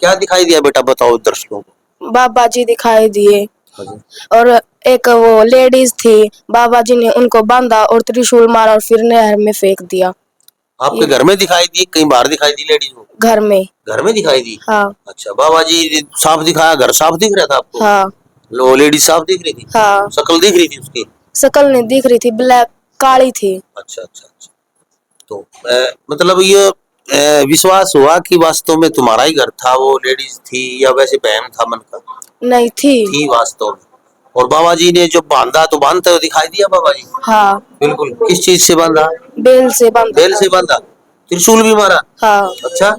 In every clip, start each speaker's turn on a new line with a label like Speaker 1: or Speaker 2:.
Speaker 1: क्या दिखाई दिया बेटा, बताओ दर्शकों को।
Speaker 2: बाबा जी दिखाई दिए
Speaker 1: हाँ जी।
Speaker 2: और एक वो लेडीज थी, बाबा जी ने उनको बांधा और त्रिशूल मारा और फिर नहर में फेंक दिया।
Speaker 1: आपके घर में दिखाई दी, कहीं बाहर दिखाई दी लेडीज को?
Speaker 2: घर में।
Speaker 1: घर में दिखाई दी।
Speaker 2: हाँ।
Speaker 1: अच्छा, बाबा जी साफ दिखाया, घर साफ दिख रहा था आपको?
Speaker 2: हाँ।
Speaker 1: लो, लेडीज साफ दिख रही थी?
Speaker 2: हाँ।
Speaker 1: शक्ल दिख रही थी उसकी?
Speaker 2: शकल नहीं दिख रही थी, ब्लैक काली थी।
Speaker 1: अच्छा अच्छा अच्छा। तो मतलब ये विश्वास हुआ कि वास्तव में तुम्हारा ही घर था, वो लेडीज थी, या वैसे बहम था मन का?
Speaker 2: नहीं
Speaker 1: थी वास्तव में। और बाबा जी ने जो बांधा, तो बांधते हुए दिखाई दिया बाबा जी?
Speaker 2: हाँ।
Speaker 1: बिल्कुल। किस चीज से बांधा?
Speaker 2: बेल से बांधा
Speaker 1: बेल
Speaker 2: था।
Speaker 1: से बांधा? त्रिशूल भी मारा?
Speaker 2: हाँ।
Speaker 1: अच्छा,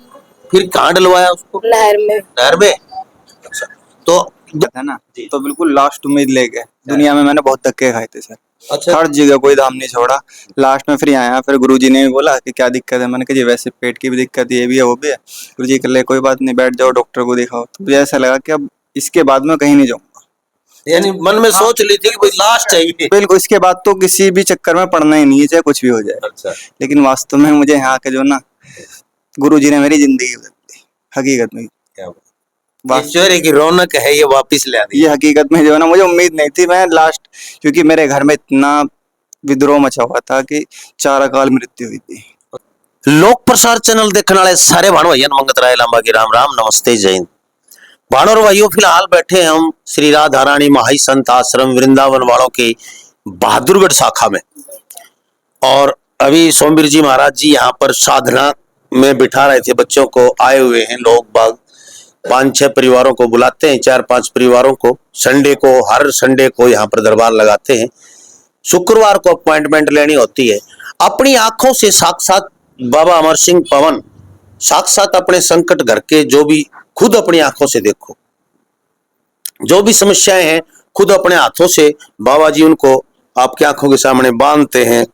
Speaker 1: फिर कहाँ डलवाया उसको?
Speaker 2: नहर में।
Speaker 1: नहर में। अच्छा, तो
Speaker 3: था ना, तो बिल्कुल लास्ट उम्मीद लेके दुनिया में मैंने बहुत धक्के खाए थे सर।
Speaker 1: अच्छा।
Speaker 3: हर जगह कोई धाम नहीं छोड़ा। लास्ट में फिर यहाँ आया, फिर गुरुजी ने भी बोला कि क्या दिक्कत है। मैंने कहा जी वैसे पेट की भी दिक्कत, ये भी है वो भी है। गुरुजी कह ले कोई बात नहीं, बैठ जाओ, डॉक्टर को दिखाओ। तो मुझे ऐसा लगा कि अब इसके बाद मैं कहीं नहीं जाऊंगा।
Speaker 1: यानी मन में सोच ली थी कि भाई लास्ट चाहिए।
Speaker 3: बिल्कुल, इसके बाद तो किसी भी चक्कर में पड़ना ही नहीं है, चाहे कुछ भी हो जाए।
Speaker 1: अच्छा।
Speaker 3: लेकिन वास्तव में मुझे यहाँ के जो ना गुरुजी ने मेरी जिंदगी बदल दी, हकीकत में।
Speaker 1: ये चेहरे की रौनक है, ये वापस ला दी।
Speaker 3: ये हकीकत में जो है ना, मुझे उम्मीद नहीं थी। मैं लास्ट, क्योंकि मेरे घर में इतना विद्रोह मचा हुआ था कि 4 अकाल मृत्यु हुई थी।
Speaker 1: लोक प्रसार चैनल देखने वाले सारे भाणो भैया मंगत राय लांबा की राम राम, नमस्ते, जय हिंद। भाणो और भाइयों, फिलहाल बैठे हम श्री राधा रानी माही संत आश्रम वृंदावन वालों के बहादुरगढ़ शाखा में, और अभी सोमवीर जी महाराज जी यहाँ पर साधना में बिठा रहे थे बच्चों को। आए हुए हैं लोग बाग, 5-6 परिवारों को बुलाते हैं, 4-5 परिवारों को संडे को, हर संडे को यहाँ पर दरबार लगाते हैं। शुक्रवार को अपॉइंटमेंट लेनी होती है। अपनी आंखों से साक्षात बाबा अमर सिंह पवन, साक्षात अपने संकट घर के जो भी, खुद अपनी आंखों से देखो, जो भी समस्याएं हैं खुद अपने हाथों से बाबा जी उनको आपकी आंखों के सामने बांधते हैं,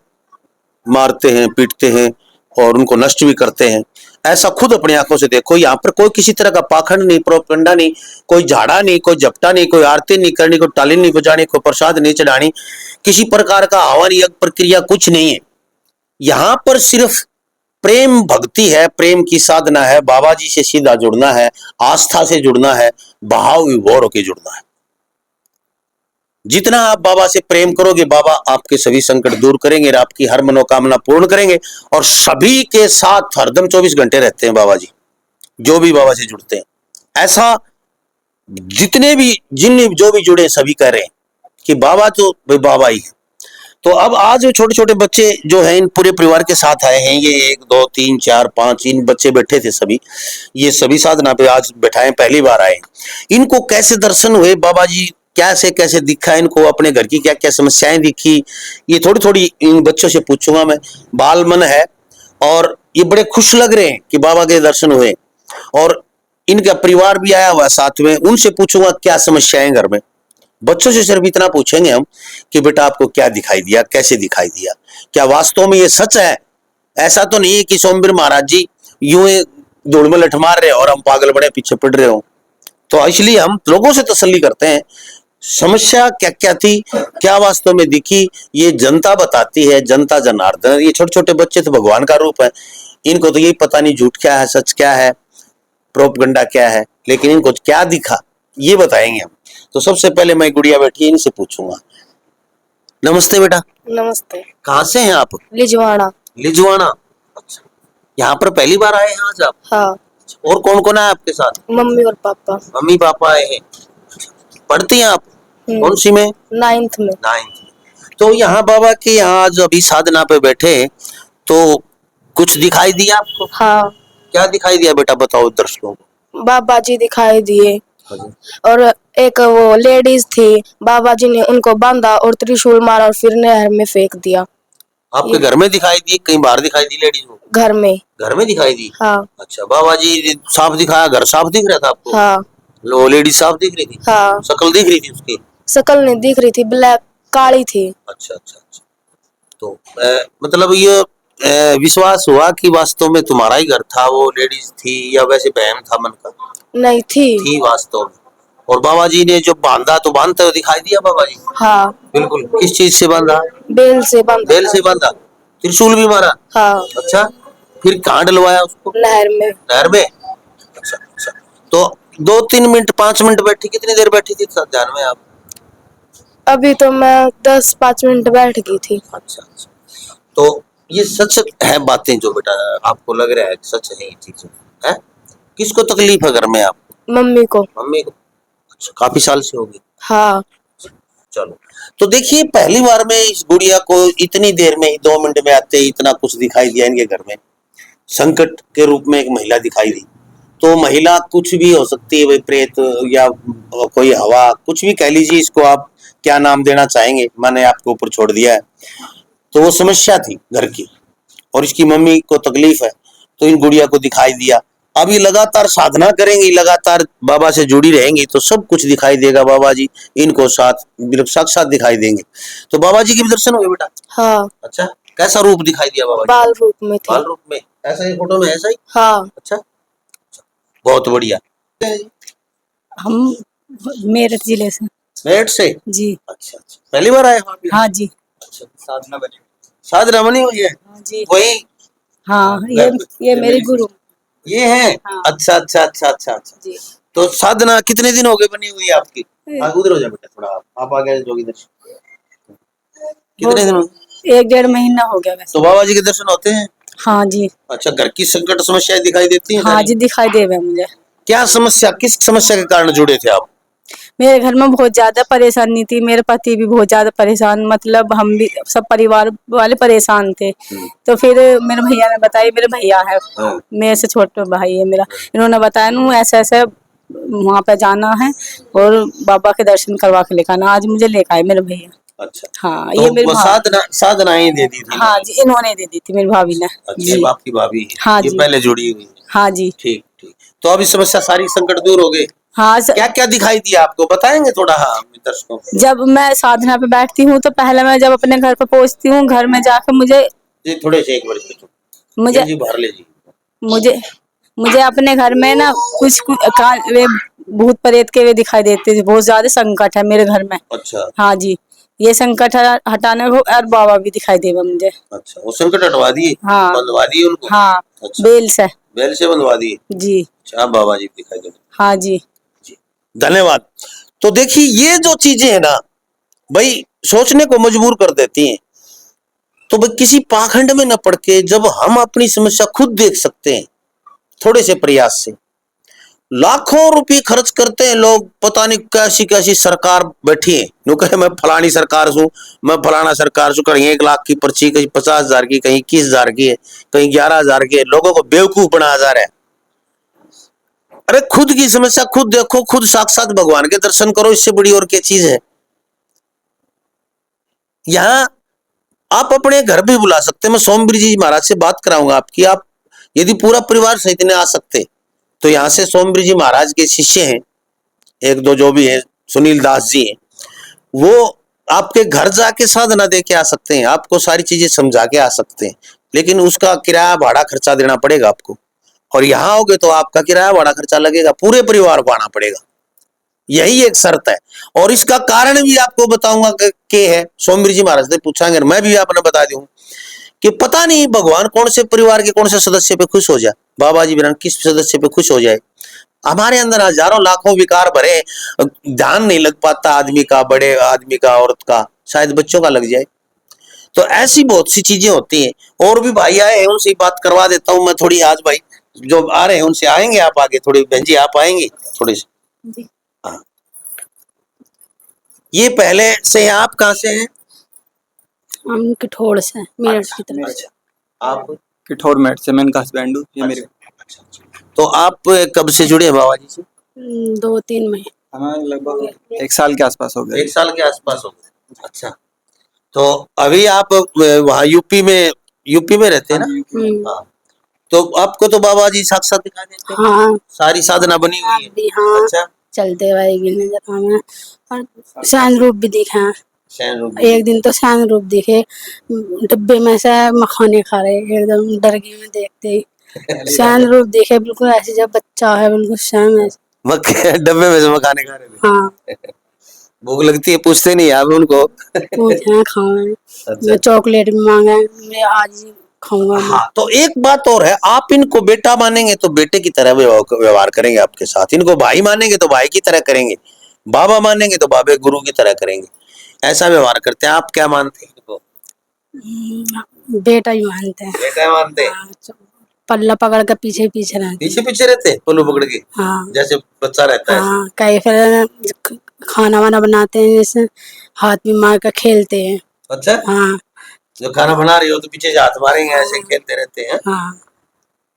Speaker 1: मारते हैं, पीटते हैं और उनको नष्ट भी करते हैं। ऐसा खुद अपनी आंखों से देखो। यहाँ पर कोई किसी तरह का पाखंड नहीं, प्रोपगंडा नहीं, कोई झाड़ा नहीं, कोई झपटा नहीं, कोई आरती नहीं करनी, कोई ताली नहीं बजानी, कोई प्रसाद नहीं चढ़ानी, किसी प्रकार का हवन यज्ञ प्रक्रिया कुछ नहीं है। यहाँ पर सिर्फ प्रेम भक्ति है, प्रेम की साधना है, बाबा जी से सीधा जुड़ना है, आस्था से जुड़ना है, भाव विभोर होकर जुड़ना है। जितना आप बाबा से प्रेम करोगे, बाबा आपके सभी संकट दूर करेंगे और आपकी हर मनोकामना पूर्ण करेंगे। और सभी के साथ हरदम 24 घंटे रहते हैं बाबा जी, जो भी बाबा से जुड़ते हैं। ऐसा जितने भी जो भी जुड़े सभी कह रहे हैं कि बाबा तो बाबा ही है। तो अब आज छोटे छोटे बच्चे जो हैं, इन पूरे परिवार के साथ आए हैं। ये 1 2 3 4 5 इन बच्चे बैठे थे सभी, ये सभी साधना पे आज बैठाए, पहली बार आए। इनको कैसे दर्शन हुए बाबा जी, कैसे कैसे दिखा इनको, अपने घर की क्या क्या समस्याएं दिखी, ये थोड़ी थोड़ी इन बच्चों से पूछूंगा मैं। बाल मन है और ये बड़े खुश लग रहे हैं कि बाबा के दर्शन हुए, और इनका परिवार भी आया हुआ साथ में। उनसे पूछूंगा क्या समस्याएं घर में। बच्चों से सिर्फ इतना पूछेंगे हम कि बेटा आपको क्या दिखाई दिया, कैसे दिखाई दिया, क्या वास्तव में ये सच है? ऐसा तो नहीं है कि सोमवीर महाराज जी यूं ही धूल में लठ मार रहे और हम पागल बड़े पीछे पड़ रहे हो। तो इसलिए हम लोगों से तसल्ली करते हैं, समस्या क्या क्या थी, क्या वास्तव में दिखी, ये जनता बताती है, जनता जनार्दन। ये छोटे छोटे बच्चे तो भगवान का रूप है, इनको तो यही पता नहीं झूठ क्या है, सच क्या है, प्रोपगंडा क्या है, लेकिन इनको क्या दिखा ये बताएंगे हम। तो सबसे पहले मैं गुड़िया बैठी इनसे पूछूंगा। नमस्ते बेटा।
Speaker 2: नमस्ते।
Speaker 1: कहाँ से हैं आप?
Speaker 2: लिजवाड़ा।
Speaker 1: लिजवाड़ा। अच्छा, यहाँ पर पहली बार आए हैं आज आप?
Speaker 2: हाँ।
Speaker 1: और कौन कौन है आपके साथ?
Speaker 2: मम्मी और पापा।
Speaker 1: मम्मी पापा आए हैं। पढ़ती हैं आप? कौन सी में?
Speaker 2: 9th में।
Speaker 1: 9th में। तो यहाँ बाबा के यहाँ आज अभी साधना पे बैठे, तो कुछ दिखाई दिया आपको?
Speaker 2: हाँ।
Speaker 1: क्या दिखाई दिया बेटा, बताओ दर्शकों को।
Speaker 2: बाबा जी दिखाई दिए और एक वो लेडीज थी, बाबा जी ने उनको बांधा और त्रिशूल मारा और फिर नहर में फेंक दिया।
Speaker 1: आपके घर में दिखाई दी, कहीं बाहर दिखाई दी लेडीज को?
Speaker 2: घर में।
Speaker 1: घर में दिखाई दी।
Speaker 2: हाँ।
Speaker 1: अच्छा, बाबा जी साफ दिखाया, घर साफ दिख रहा था आपको?
Speaker 2: हाँ।
Speaker 1: लो, लेडीज साफ दिख रही थी?
Speaker 2: हाँ।
Speaker 1: शक्ल दिख रही थी उसकी?
Speaker 2: शकल नहीं दिख रही थी, ब्लैक काली थी।
Speaker 1: अच्छा अच्छा अच्छा। तो मतलब ये विश्वास हुआ कि वास्तव में तुम्हारा ही घर था, वो लेडीज थी, या वैसे बहम था मन का?
Speaker 2: नहीं
Speaker 1: थी वास्तव में। और बाबा जी ने जो बांधा, तो बांधते हुए दिखाई दिया बाबा जी?
Speaker 2: हाँ।
Speaker 1: बिल्कुल। किस चीज से बांधा?
Speaker 2: बेल से बांधा।
Speaker 1: बेल से बांधा? त्रिशूल भी मारा?
Speaker 2: हाँ।
Speaker 1: अच्छा, फिर कहाँ डलवाया उसको?
Speaker 2: नहर में।
Speaker 1: नहर में। अच्छा अच्छा। तो 2-3 मिनट 5 मिनट बैठी, कितनी देर बैठी थी ध्यान में आप?
Speaker 2: अभी तो मैं 10-5 मिनट बैठ गई थी।
Speaker 1: अच्छा अच्छा। तो ये सच है बातें जो बेटा आपको लग रहा है कि सच है ये चीजें है? किसको तकलीफ है घर में आप?
Speaker 2: मम्मी को।
Speaker 1: मम्मी को? अच्छा, काफी साल से होगी।
Speaker 2: हाँ।
Speaker 1: चलो, तो देखिए पहली बार में इस गुड़िया को इतनी देर में ही 2 मिनट में आते ही इतना कुछ दिखाई दिया इनके घर में। संकट के रूप में एक महिला दिखाई दी। तो महिला कुछ भी हो सकती है, भाई प्रेत या कोई हवा, कुछ भी कह लीजिए इसको, आप क्या नाम देना चाहेंगे, मैंने आपके ऊपर छोड़ दिया है। तो वो समस्या थी घर की और इसकी मम्मी को तकलीफ है, तो इन गुड़िया को दिखाई दिया। अब ये लगातार साधना करेंगी, लगातार बाबा से जुड़ी रहेंगी तो सब कुछ दिखाई देगा। बाबा जी इनको साथ साक्षात दिखाई देंगे। तो बाबा जी के भी दर्शन होंगे बेटा?
Speaker 2: हाँ।
Speaker 1: अच्छा, कैसा रूप दिखाई दिया बाबा जी?
Speaker 2: बाल रूप में थे।
Speaker 1: बाल रूप में, ऐसा ही फोटो में ऐसा ही?
Speaker 2: हाँ।
Speaker 1: अच्छा, बहुत बढ़िया।
Speaker 4: हम मेरठ जिले से।
Speaker 1: मेरठ से?
Speaker 4: जी।
Speaker 1: अच्छा अच्छा, पहली बार आए वहाँ पे?
Speaker 4: हाँ जी।
Speaker 1: अच्छा, साधना बनी, साधना बनी हुई है?
Speaker 4: हाँ जी।
Speaker 1: वही
Speaker 4: हाँ, ये मेरे गुरु।
Speaker 1: ये है?
Speaker 4: हाँ।
Speaker 1: अच्छा अच्छा अच्छा अच्छा अच्छा।
Speaker 4: जी।
Speaker 1: तो साधना कितने दिन हो गए बनी हुई है आपकी? उधर हो जाए बेटा थोड़ा, आप आगे जोगी दर्शन। कितने दिन हो गए?
Speaker 4: 1-1.5 महीना हो गया वैसे।
Speaker 1: तो बाबा जी के दर्शन होते हैं?
Speaker 4: हाँ जी।
Speaker 1: अच्छा, घर की संकट समस्याएं दिखाई देती हैं?
Speaker 4: हाँ जी, दिखाई दे रहा है मुझे।
Speaker 1: क्या समस्या, किस समस्या के कारण जुड़े थे आप?
Speaker 4: मेरे घर में बहुत ज्यादा परेशानी थी, मेरे पति भी बहुत ज्यादा परेशान, मतलब हम भी सब परिवार वाले परेशान थे। तो फिर मेरे भैया ने बताया, मेरे भैया है,
Speaker 1: हाँ।
Speaker 4: मेरे से छोटा भाई है मेरा, इन्होंने बताया नू ऐसे ऐसे वहाँ पे जाना है और बाबा के दर्शन करवा के लेकर आना। आज मुझे लेकर आए मेरे भैया।
Speaker 1: अच्छा,
Speaker 4: हाँ,
Speaker 1: तो
Speaker 4: ये मेरी
Speaker 1: वो साधनाएं दे दी थी?
Speaker 4: हाँ जी, इन्होंने दे दी थी मेरी भाभी ने।
Speaker 1: अच्छा,
Speaker 4: जी।
Speaker 1: आपकी भाभी है?
Speaker 4: हाँ
Speaker 1: ये
Speaker 4: जी।
Speaker 1: पहले जुड़ी हुई है?
Speaker 4: हाँ जी।
Speaker 1: ठीक ठीक। तो अब इस समस्या सारी संकट दूर हो गए?
Speaker 4: हाँ
Speaker 1: क्या क्या दिखाई दिया आपको, बताएंगे थोड़ा? हाँ, दर्शकों को।
Speaker 4: जब मैं साधना पे बैठती हूँ तो पहले मैं जब अपने घर पे पहुँचती हूँ, घर में जाकर
Speaker 1: जी थोड़े से एक बार
Speaker 4: मुझे
Speaker 1: जी बाहर ले जी।
Speaker 4: मुझे मुझे अपने घर में ना कुछ वे भूत प्रेत के वे दिखाई देते थे। बहुत ज्यादा संकट है मेरे घर में।
Speaker 1: अच्छा
Speaker 4: हाँ जी, ये संकट हटाने को और बाबा भी दिखाई देगा मुझे।
Speaker 1: अच्छा, वो संकट हटवा दिए?
Speaker 4: हाँ।
Speaker 1: बंधवा दिए उनको?
Speaker 4: हाँ।
Speaker 1: अच्छा,
Speaker 4: बेल से।
Speaker 1: बेल से बंधवा दिए?
Speaker 4: जी।
Speaker 1: अच्छा, बाबा जी दिखाई दे।
Speaker 4: हाँ जी।
Speaker 1: जी, धन्यवाद। तो देखिए ये जो चीजें है ना भाई, सोचने को मजबूर कर देती हैं। तो भाई किसी पाखंड में न पड़ के जब हम अपनी समस्या खुद देख सकते हैं थोड़े से प्रयास से, लाखों रुपए खर्च करते हैं लोग, पता नहीं कैसी कैसी सरकार बैठी है, नो कहे मैं फलानी सरकार हूं, मैं फलाना सरकार हूं, कहीं 1 लाख की पर्ची, कहीं 50,000 की, कहीं 21,000 की है, कहीं 11,000 की है, लोगों को बेवकूफ बनाया जा रहा है। अरे खुद की समस्या खुद देखो, खुद साक्षात भगवान के दर्शन करो, इससे बड़ी और क्या चीज है? यहाँ आप अपने घर भी बुला सकते हैं। मैं सोमवीर जी महाराज से बात कराऊंगा आपकी, आप यदि पूरा परिवार सहित नहीं आ सकते तो यहाँ से सोमवीर जी महाराज के शिष्य हैं, 1-2 जो भी है, सुनील दास जी हैं, वो आपके घर जाके साधना दे के आ सकते हैं, आपको सारी चीजें समझा के आ सकते हैं, लेकिन उसका किराया भाड़ा खर्चा देना पड़ेगा आपको। और यहाँ आओगे तो आपका किराया भाड़ा खर्चा लगेगा, पूरे परिवार को आना पड़ेगा, यही एक शर्त है। और इसका कारण भी आपको बताऊंगा कि है, सोमवीर जी महाराज से पूछांगे, मैं भी आपने बता दूं कि पता नहीं भगवान कौन से परिवार के कौन से सदस्य पे खुश हो जाए, बाबा जी बिना किस सदस्य पे खुश हो जाए। हमारे अंदर हजारों लाखों विकार भरे, ध्यान नहीं लग पाता आदमी का, बड़े आदमी का, औरत का, शायद बच्चों का लग जाए। तो ऐसी बहुत सी चीजें होती हैं। और भी भाई आए हैं, उनसे बात करवा देता हूँ मैं थोड़ी। आज भाई जो आ रहे हैं उनसे आएंगे आप आगे, थोड़ी बहन जी आप आएंगे थोड़े से? हाँ, ये पहले से आप कहाँ से हैं?
Speaker 4: हम कठोर से, मेरठ की तरफ।
Speaker 1: अच्छा, आप
Speaker 3: किठौर मेरठ से, मैं इनका हस्बैंड हूँ, ये मेरे।
Speaker 1: अच्छा। तो आप कब से जुड़े हैं बाबा जी से?
Speaker 4: 2-3 महीने।
Speaker 3: हमें लगभग 1 साल के आसपास हो गए।
Speaker 1: 1 साल के आसपास हो गए। अच्छा, तो अभी आप वहाँ यूपी में रहते हैं ना? हाँ। तो आपको तो बाबा जी साक्षात दिखा देते हैं?
Speaker 4: हाँ।
Speaker 1: सारी साधना बनी हुई है?
Speaker 4: हाँ।
Speaker 1: अच्छा,
Speaker 4: चलते हुए भी नजर आना और शान रूप भी दिखे हैं।
Speaker 1: शयन रूप
Speaker 4: एक दिन तो शान रूप दिखे, डिब्बे में से मखाने खा रहे, एकदम डर गए मैं देखते ही। शान रूप दिखे बिल्कुल ऐसे जब बच्चा है, बिल्कुल सेम है।
Speaker 1: डब्बे में से मखाने खा रहे थे?
Speaker 4: हाँ।
Speaker 1: भूख लगती है, पूछते नहीं आप उनको?
Speaker 4: पूछे हैं खावे,
Speaker 1: अच्छा।
Speaker 4: मैं चॉकलेट भी मांगा, मैं आज खाऊंगा मैं।
Speaker 1: हाँ, तो एक बात और है, आप इनको बेटा मानेंगे तो बेटे की तरह व्यवहार करेंगे आपके साथ, इनको भाई मानेंगे तो भाई की तरह करेंगे, बाबा मानेंगे तो बाबे गुरु की तरह करेंगे, ऐसा व्यवहार करते हैं। आप क्या मानते हैं इनको?
Speaker 4: बेटा ही मानते हैं।
Speaker 1: बेटा मानते हैं?
Speaker 4: हाँ, पल्ला पकड़ कर पीछे पीछे रहते
Speaker 1: पीछे पीछे रहते हैं पल्लू पकड़ के,
Speaker 4: हाँ
Speaker 1: जैसे बच्चा रहता है।
Speaker 4: हाँ, कई फिर खाना वाना बनाते हैं, जैसे हाथ भी मार कर खेलते हैं।
Speaker 1: अच्छा,
Speaker 4: हाँ
Speaker 1: जो खाना बना रही हो तो पीछे से हाथ मारेंगे, ऐसे खेलते रहते हैं।
Speaker 4: हाँ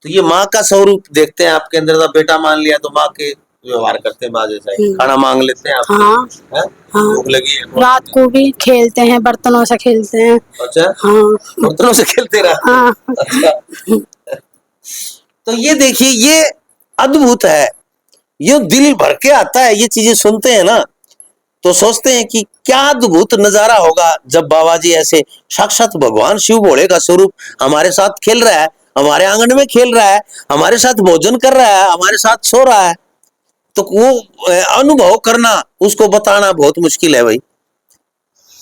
Speaker 1: तो ये माँ का स्वरूप देखते हैं आपके अंदर, तो बेटा मान लिया तो माँ के व्यवहार करते हैं, माँ जैसा ही खाना मांग लेते हैं आपसे,
Speaker 4: हाँ
Speaker 1: हैं?
Speaker 4: हाँ,
Speaker 1: भूख लगी है,
Speaker 4: रात को भी खेलते हैं, बर्तनों से खेलते हैं।
Speaker 1: अच्छा,
Speaker 4: हाँ
Speaker 1: बर्तनों से खेलते रहते हैं।
Speaker 4: हाँ
Speaker 1: अच्छा, तो ये देखिए, ये अद्भुत है, ये दिल भर के आता है, ये चीजें सुनते हैं ना तो सोचते हैं कि क्या अद्भुत नजारा होगा जब बाबा जी ऐसे साक्षात भगवान शिव भोले का स्वरूप हमारे साथ खेल रहा है, हमारे आंगन में खेल रहा है, हमारे साथ भोजन कर रहा है, हमारे साथ सो रहा है। तो वो अनुभव करना, उसको बताना बहुत मुश्किल है भाई,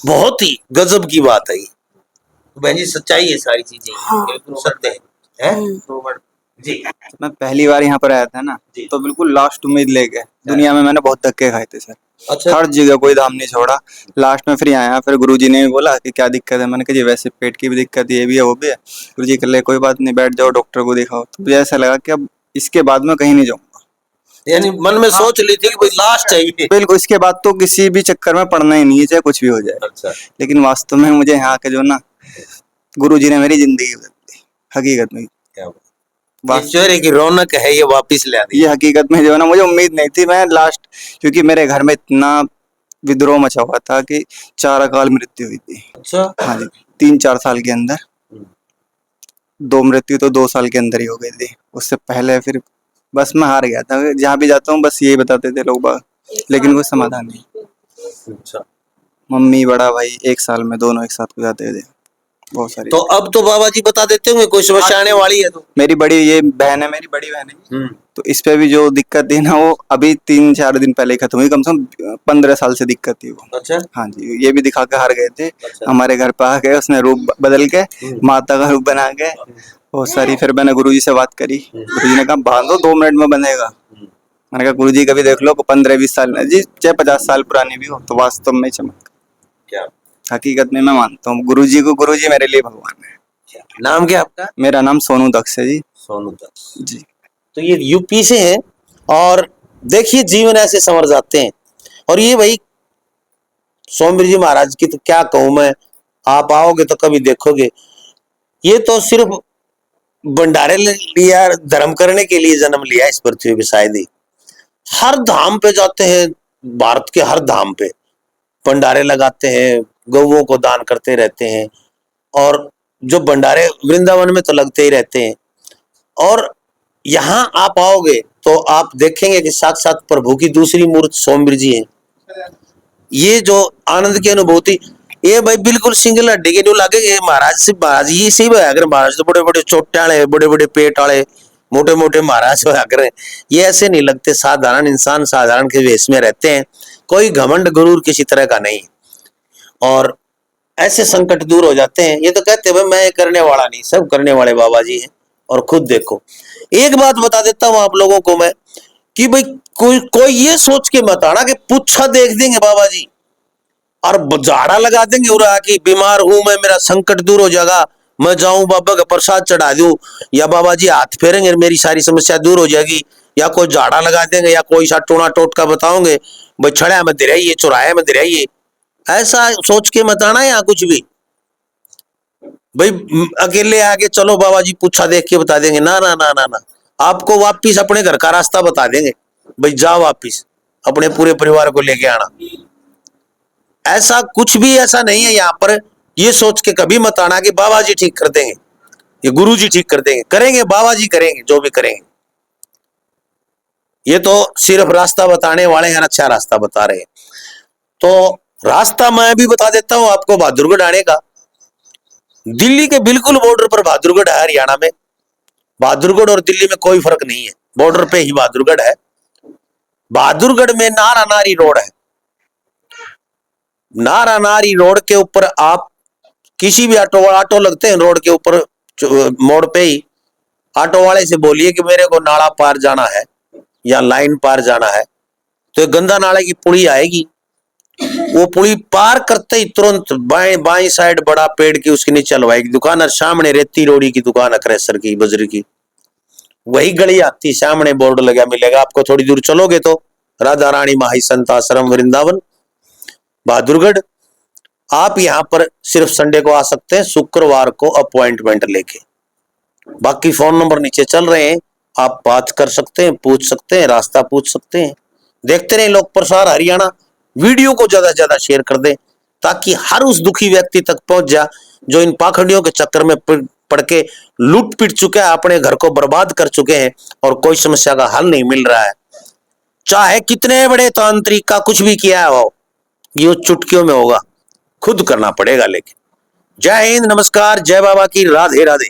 Speaker 1: बहुत ही गजब की बात है ये। तो बहन जी, सच्चाई है सारी चीजें,
Speaker 4: हाँ।
Speaker 1: बिल्कुल सत्य है, हैं? जी
Speaker 3: मैं पहली बार यहाँ पर आया था ना,
Speaker 1: जी।
Speaker 3: तो बिल्कुल लास्ट उम्मीद लेके, दुनिया में मैंने बहुत धक्के खाए थे सर,
Speaker 1: अच्छा,
Speaker 3: हर जगह कोई धाम नहीं छोड़ा। लास्ट में फिर यहाँ आया, फिर गुरुजी ने भी बोला कि क्या दिक्कत है, मैंने कहा जी वैसे पेट की भी दिक्कत है, ये भी है वो भी है। गुरुजी कह ले कोई बात नहीं, बैठ जाओ डॉक्टर को दिखाओ। तो मुझे ऐसा लगा कि अब इसके बाद मैं कहीं नहीं जाऊंगा,
Speaker 1: यानी मन में सोच ली थी कि भाई लास्ट चाहिए।
Speaker 3: बिल्कुल इसके बाद तो किसी भी चक्कर में पड़ना ही नहीं है, चाहे कुछ भी हो जाए।
Speaker 1: अच्छा,
Speaker 3: लेकिन वास्तव में मुझे यहाँ के जो ना गुरुजी ने मेरी जिंदगी बदल दी, हकीकत में।
Speaker 1: क्या बात, ये चेहरे की रौनक है, ये वापिस ला दी।
Speaker 3: ये हकीकत में जो है ना, मुझे उम्मीद नहीं थी। मैं लास्ट, क्योंकि मेरे घर में इतना विद्रोह मचा हुआ था कि 4 अकाल मृत्यु हुई थी।
Speaker 1: अच्छा,
Speaker 3: हाँ जी, 3-4 साल के अंदर 2 मृत्यु तो 2 साल के अंदर ही हो गई थी। उससे पहले फिर बस मैं हार गया था। जहाँ भी जाता हूँ बस यही बताते थे लोग बाग, लेकिन कोई समाधान नहीं।
Speaker 1: अच्छा।
Speaker 3: मम्मी बड़ा भाई 1 साल में दोनों एक साथ गुजरते थे, बहुत सारी।
Speaker 1: तो अब तो बाबा जी बता देते होंगे कोई समस्या आने वाली है तो।
Speaker 3: मेरी बड़ी ये बहन है, मेरी बड़ी बहन है,
Speaker 1: हम्म,
Speaker 3: तो इस पे भी जो दिक्कत थी ना, वो अभी 3-4 दिन पहले ही खत्म हुई। कम से कम 15 साल से दिक्कत थी वो।
Speaker 1: अच्छा,
Speaker 3: हाँ जी, ये भी दिखा के हार गए थे।
Speaker 1: अच्छा।
Speaker 3: हमारे घर पे आ गए, उसने रूप बदल के माता का रूप बना के बहुत सारी। फिर मैंने गुरुजी से बात करी, गुरुजी ने कहा बांधो 2 मिनट में बंधेगा। मैंने कहा गुरुजी कभी देख लो 15-20 साल जी, चाहे 50 साल पुरानी भी हो, तो वास्तव में चमक।
Speaker 1: क्या
Speaker 3: हकीकत में मैं मानता हूँ गुरुजी को, गुरुजी मेरे लिए भगवान है।
Speaker 1: नाम क्या आपका?
Speaker 3: मेरा नाम सोनू दक्ष है जी।
Speaker 1: सोनू दक्ष
Speaker 3: जी।
Speaker 1: तो ये यूपी से हैं, और देखिए जीवन ऐसे संवर जाते हैं। और ये भाई सोमवीर जी महाराज की तो क्या कहूं मैं, आप आओगे तो कभी देखोगे। ये तो सिर्फ भंडारे लिया, धर्म करने के लिए जन्म लिया इस पृथ्वी पे शायद ही। हर धाम पे जाते हैं, भारत के हर धाम पे भंडारे लगाते हैं, गौओं को दान करते रहते हैं। और जो भंडारे वृंदावन में तो लगते ही रहते हैं, और यहाँ आप आओगे तो आप देखेंगे कि साक्षात प्रभु की दूसरी मूर्त सोमवीर जी है। ये जो आनंद की अनुभूति, ये भाई बिल्कुल सिंगल हड्डी के जो लगे, ये महाराज से, महाराज ये सही होया कर, महाराज तो बड़े बड़े चोटे वाले, बड़े बड़े पेट वाले, मोटे मोटे महाराज होया कर, ये ऐसे नहीं लगते, साधारण इंसान साधारण के वेश में रहते हैं, कोई घमंड गुरूर किसी तरह का नहीं। और ऐसे संकट दूर हो जाते हैं। ये तो कहते हैं भाई मैं करने वाला नहीं, सब करने वाले बाबा जी हैं। और खुद देखो, एक बात बता देता हूं आप लोगों को मैं, कि भाई कोई ये सोच के मत आना कि पुच्छा देख देंगे बाबा जी और झाड़ा लगा देंगे और आके बीमार हूं मैं, मेरा संकट दूर हो जाएगा, मैं जाऊं बाबा का प्रसाद चढ़ा दूं, या बाबा जी हाथ फेरेंगे मेरी सारी समस्या दूर हो जाएगी, या कोई झाड़ा लगा देंगे, या कोई सा टोना टोटका बताओगे भाई छड़ा मत रहिए, चौराहे मत रहिए, ऐसा सोच के मत आना। यहाँ कुछ भी भाई अकेले आके चलो बाबा जी पूछा देख के बता देंगे, ना ना ना ना ना, आपको वापिस अपने घर का रास्ता बता देंगे, भाई जाओ वापिस अपने पूरे परिवार को लेके आना। ऐसा कुछ भी ऐसा नहीं है यहाँ पर। ये सोच के कभी मत आना कि बाबा जी ठीक कर देंगे, ये गुरु जी ठीक कर देंगे, करेंगे बाबा जी, करेंगे जो भी करेंगे। ये तो सिर्फ रास्ता बताने वाले हैं, अच्छा रास्ता बता रहे हैं। तो रास्ता मैं भी बता देता हूं आपको बहादुरगढ़ आने का। दिल्ली के बिल्कुल बॉर्डर पर बहादुरगढ़ है, हरियाणा में। बहादुरगढ़ और दिल्ली में कोई फर्क नहीं है, बॉर्डर पे ही बहादुरगढ़ है। बहादुरगढ़ में नारा नारी रोड है। नारा नारी रोड के ऊपर आप किसी भी ऑटो लगते हैं रोड के ऊपर, मोड़ पे ही ऑटो वाले से बोलिए कि मेरे को नाला पार जाना है या लाइन पार जाना है, तो ये गंदा नाले की पुली आएगी, वो पुली पार करते ही तुरंत बाएं साइड बड़ा पेड़ की उसके नीचे हलवाई की दुकान और सामने रेती रोड़ी की दुकान है, क्रेशर की, बजरी की, वही गली आती, सामने बोर्ड लगा मिलेगा आपको। थोड़ी दूर चलोगे तो राधा रानी माही संत आश्रम वृंदावन बहादुरगढ़। आप यहाँ पर सिर्फ संडे को आ सकते हैं, शुक्रवार को अपॉइंटमेंट लेके। बाकी फोन नंबर नीचे चल रहे हैं, आप बात कर सकते हैं, पूछ सकते हैं, रास्ता पूछ सकते हैं। देखते रहे लोक प्रसार हरियाणा। वीडियो को ज्यादा से ज्यादा शेयर कर दें ताकि हर उस दुखी व्यक्ति तक पहुंच जा जो इन पाखंडियों के चक्कर में पड़ के लूट पिट चुके हैं, अपने घर को बर्बाद कर चुके हैं और कोई समस्या का हल नहीं मिल रहा है। चाहे कितने बड़े तांत्रिक का कुछ भी किया हो, ये चुटकियों में होगा, खुद करना पड़ेगा। लेकिन जय हिंद, नमस्कार, जय बाबा की, राधे राधे।